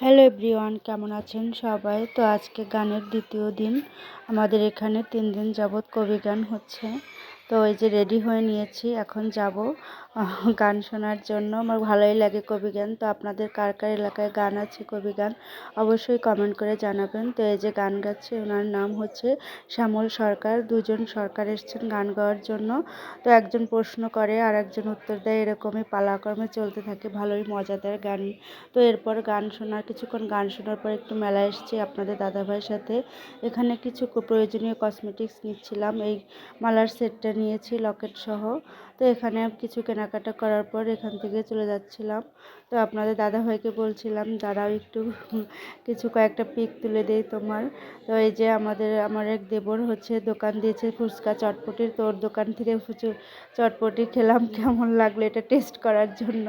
Hello everyone, কেমন আছেন সবাই? তো আজকে গানের দ্বিতীয় দিন। আমাদের এখানে 3 দিন যাবৎ কবি গান হচ্ছে। তো এই যে রেডি হয়ে নিয়েছি, এখন যাব গান শোনার জন্য। আমার ভালোই লাগে কবি গান। তো আপনাদের কার কার এলাকায় গান আছে, কবি গান, অবশ্যই কমেন্ট করে জানাবেন। তো এই যে গান গাচ্ছে, ওনার নাম হচ্ছে শ্যামল সরকার। দুজন সরকার এসেছেন গান গাওয়ার জন্য। তো একজন প্রশ্ন করে আর একজন উত্তর দেয়, এরকমই পালাক্রমে চলতে থাকে। ভালোই মজাদার গান। তো এরপর গান শোনার কিছুক্ষণ গান শোনার পর একটু মেলায় এসেছি আপনাদের দাদাভাইয়ের সাথে। এখানে কিছু প্রয়োজনীয় কসমেটিক্স নিচ্ছিলাম। এই মালার সেটটা নিয়েছি লকেট সহ। তো এখানে কিছু কেনাকাটা করার পর এখান থেকে চলে যাচ্ছিলাম। তো আপনাদের দাদাভাইকে বলছিলাম, দাঁড়াও একটু কিছু কয়েকটা পিক তুলে দেই তোমার। তো এই যে আমার এক দেবর হচ্ছে দোকান দিয়েছে ফুচকা চটপটির। তো ওর দোকান থেকে চটপটি খেলাম, কেমন লাগলো এটা টেস্ট করার জন্য।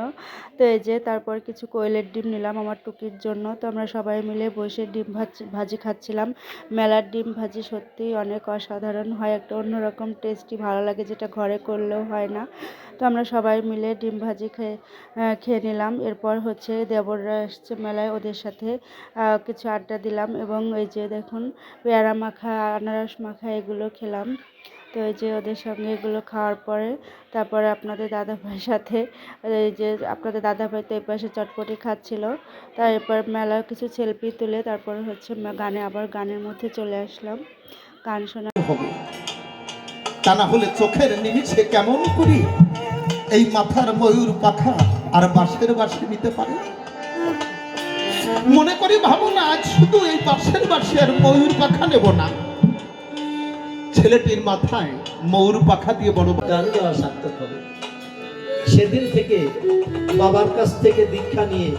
তো এই যে তারপর কিছু কোয়েলের ডিম নিলাম আমার টুকির জন্য। তো আমরা সবাই মিলে বসে ডিম ভাজি খাচ্ছিলাম। মেলার ডিম ভাজি সত্যিই অনেক অসাধারণ হয়, একটা অন্যরকম টেস্টি, ভালো লাগে, যেটা ঘরে করলেও হয় না। তো আমরা সবাই মিলে ডিম ভাজি খেয়ে নিলাম। এরপর হচ্ছে দেবররা এসছে মেলায়, ওদের সাথে কিছু আড্ডা দিলাম। এবং এই যে দেখুন, পেয়ারা মাখা, আনারস মাখা এগুলো খেলাম। তো এই যে ওদের সঙ্গে এগুলো খাওয়ার পরে তারপরে আপনাদের দাদাভাইয়ের সাথে, এই যে আপনাদের দাদাভাই তো এই পাশে চটপটি খাচ্ছিল। তারপর মেলার কিছু সেলফি তুলে তারপরে হচ্ছে গানের মধ্যে চলে আসলাম গান শোনা হবে। তা না হলে চোখের নিমিষে কেমন করি এই মাথার ময়ূর পাখা আর বাঁশের বাঁশি নিতে পারে। মনে করি ভাবনা আজ শুধু এই বাঁশের বাঁশি আর ময়ূর পাখা নেব না, ছেলেটির মাথায় ময়ূর পাখা দিয়ে বড় গান গাওয়া সার্থক হবে। সেদিন থেকে বাবার কাছ থেকে দীক্ষা নিয়ে